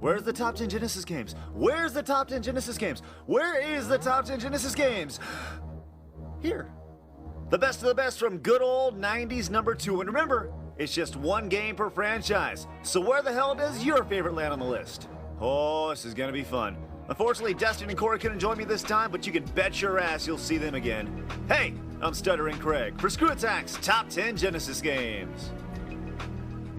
Where's the top 10 Genesis games? Where's the top 10 Genesis games? Where is the top 10 Genesis games? Here. The best of the best from good old 90s #2. And remember, it's just one game per franchise. So where the hell does your favorite land on the list? Oh, this is gonna be fun. Unfortunately, Destin and Corey couldn't join me this time, but you can bet your ass you'll see them again. Hey, I'm Stuttering Craig for ScrewAttack's Top 10 Genesis Games.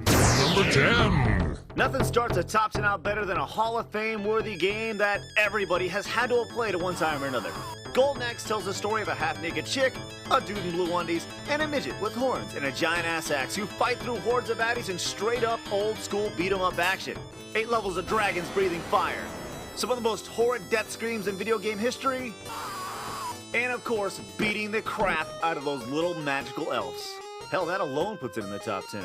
Number 10. Nothing starts a top 10 out better than a Hall of Fame worthy game that everybody has had to have played at one time or another. Golden Axe tells the story of a half-naked chick, a dude in blue undies, and a midget with horns and a giant ass axe who fight through hordes of baddies in straight-up old-school beat-em-up action. 8 levels of dragons breathing fire, some of the most horrid death screams in video game history, and of course, beating the crap out of those little magical elves. Hell, that alone puts it in the top 10.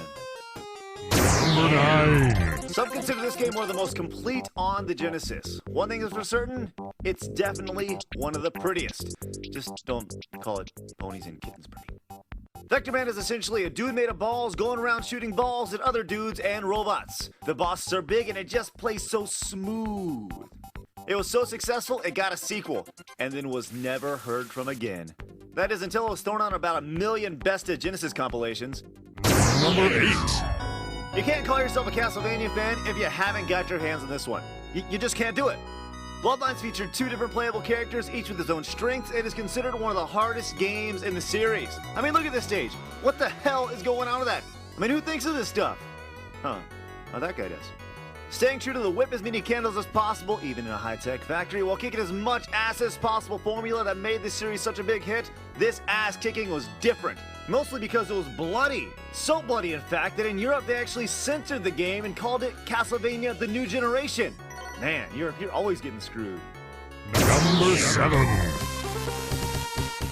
Number 9. Some consider this game one of the most complete on the Genesis. One thing is for certain, it's definitely one of the prettiest. Just don't call it Ponies and Kittens pretty. Vector Man is essentially a dude made of balls going around shooting balls at other dudes and robots. The bosses are big and it just plays so smooth. It was so successful it got a sequel, and then was never heard from again. That is until it was thrown on about 1 million Best of Genesis compilations. Number 8. You can't call yourself a Castlevania fan if you haven't got your hands on this one. You just can't do it. Bloodlines featured 2 different playable characters, each with his own strengths, and is considered one of the hardest games in the series. I mean, look at this stage. What the hell is going on with that? I mean, who thinks of this stuff? Huh. Oh, that guy does. Staying true to the whip as many candles as possible, even in a high-tech factory, while kicking as much ass as possible formula that made this series such a big hit, this ass-kicking was different. Mostly because it was bloody. So bloody, in fact, that in Europe they actually censored the game and called it Castlevania The New Generation. Man, you're always getting screwed. Number 7.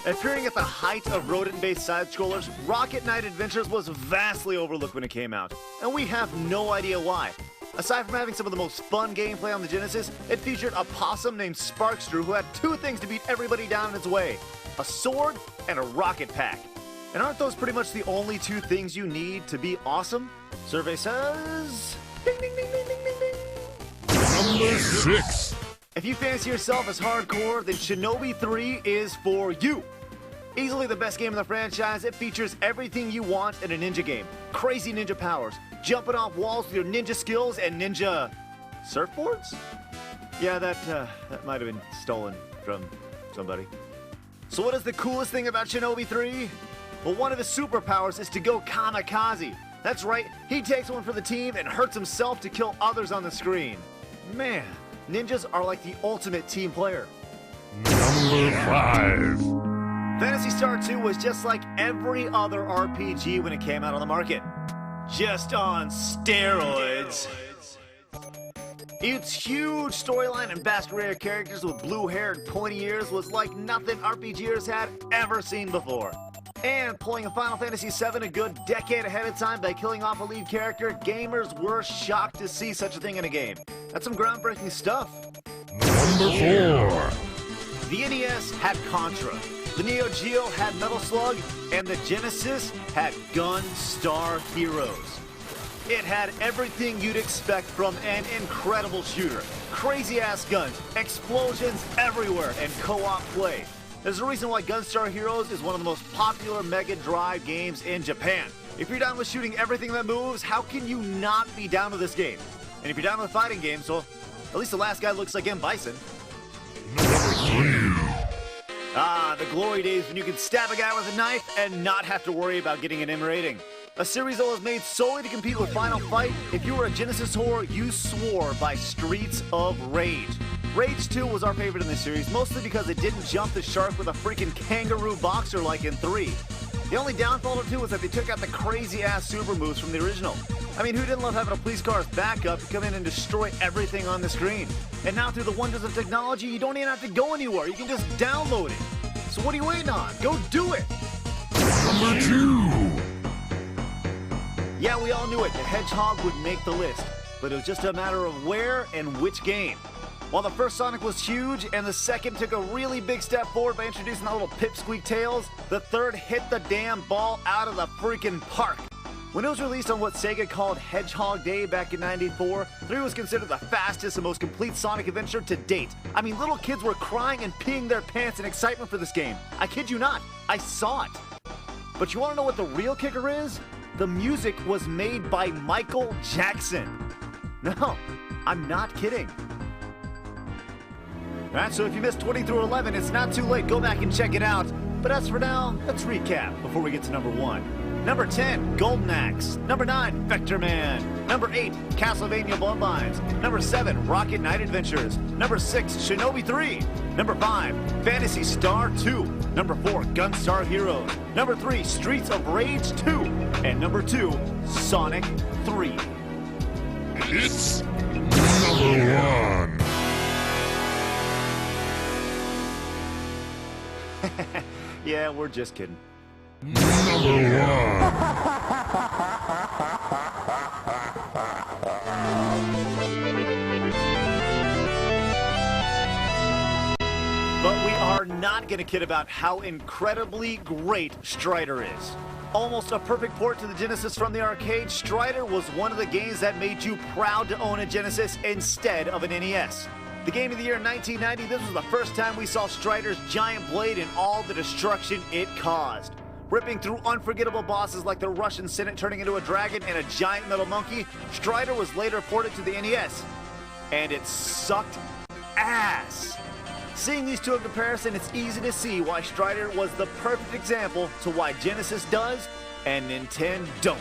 Appearing at the height of rodent-based side-scrollers, Rocket Knight Adventures was vastly overlooked when it came out, and we have no idea why. Aside from having some of the most fun gameplay on the Genesis, it featured a possum named Sparkster who had 2 things to beat everybody down in its way: a sword and a rocket pack. And aren't those pretty much the only 2 things you need to be awesome? Survey says... Ding, ding, ding, ding, ding, ding, ding. Number 6. If you fancy yourself as hardcore, then Shinobi 3 is for you. Easily the best game in the franchise, it features everything you want in a ninja game. Crazy ninja powers, jumping off walls with your ninja skills, and ninja... surfboards? Yeah, that might have been stolen from somebody. So what is the coolest thing about Shinobi 3? Well, one of his superpowers is to go kamikaze. That's right, he takes one for the team and hurts himself to kill others on the screen. Man, ninjas are like the ultimate team player. Number 5. Phantasy Star 2 was just like every other RPG when it came out on the market. Just on steroids. Its huge storyline and vast array of characters with blue hair and pointy ears was like nothing RPGers had ever seen before. And pulling a Final Fantasy VII a good decade ahead of time by killing off a lead character, gamers were shocked to see such a thing in a game. That's some groundbreaking stuff. Number 4. The NES had Contra, the Neo Geo had Metal Slug, and the Genesis had Gunstar Heroes. It had everything you'd expect from an incredible shooter. Crazy-ass guns, explosions everywhere, and co-op play. There's a reason why Gunstar Heroes is one of the most popular Mega Drive games in Japan. If you're down with shooting everything that moves, how can you not be down with this game? And if you're down with fighting games, well, at least the last guy looks like M. Bison. Number 3. Ah, the glory days when you could stab a guy with a knife and not have to worry about getting an M rating. A series that was made solely to compete with Final Fight. If you were a Genesis whore, you swore by Streets of Rage. Rage 2 was our favorite in this series, mostly because it didn't jump the shark with a freaking kangaroo boxer like in 3. The only downfall to 2 was that they took out the crazy-ass super moves from the original. I mean, who didn't love having a police car as backup to come in and destroy everything on the screen? And now through the wonders of technology, you don't even have to go anywhere. You can just download it. So what are you waiting on? Go do it! Number 2. Yeah, we all knew it. The Hedgehog would make the list. But it was just a matter of where and which game. While the first Sonic was huge, and the second took a really big step forward by introducing the little pipsqueak tails, the third hit the damn ball out of the freaking park. When it was released on what Sega called Hedgehog Day back in '94, 3 was considered the fastest and most complete Sonic adventure to date. I mean, little kids were crying and peeing their pants in excitement for this game. I kid you not, I saw it. But you want to know what the real kicker is? The music was made by Michael Jackson. No, I'm not kidding. Alright, so if you missed 20 through 11, it's not too late. Go back and check it out. But as for now, let's recap before we get to number 1. Number 10, Golden Axe. Number 9, Vector Man. Number 8, Castlevania Bloodlines. Number 7, Rocket Knight Adventures. Number 6, Shinobi 3. Number 5, Phantasy Star 2. Number 4, Gunstar Heroes. Number 3, Streets of Rage 2. And number 2, Sonic 3. It's number 1. Yeah, we're just kidding. Number 1. But we are not going to kid about how incredibly great Strider is. Almost a perfect port to the Genesis from the arcade, Strider was one of the games that made you proud to own a Genesis instead of an NES. The game of the year 1990, this was the first time we saw Strider's giant blade and all the destruction it caused. Ripping through unforgettable bosses like the Russian Senate turning into a dragon and a giant metal monkey, Strider was later ported to the NES. And it sucked ass. Seeing these two in comparison, it's easy to see why Strider was the perfect example to why Genesis does and Nintendo don't.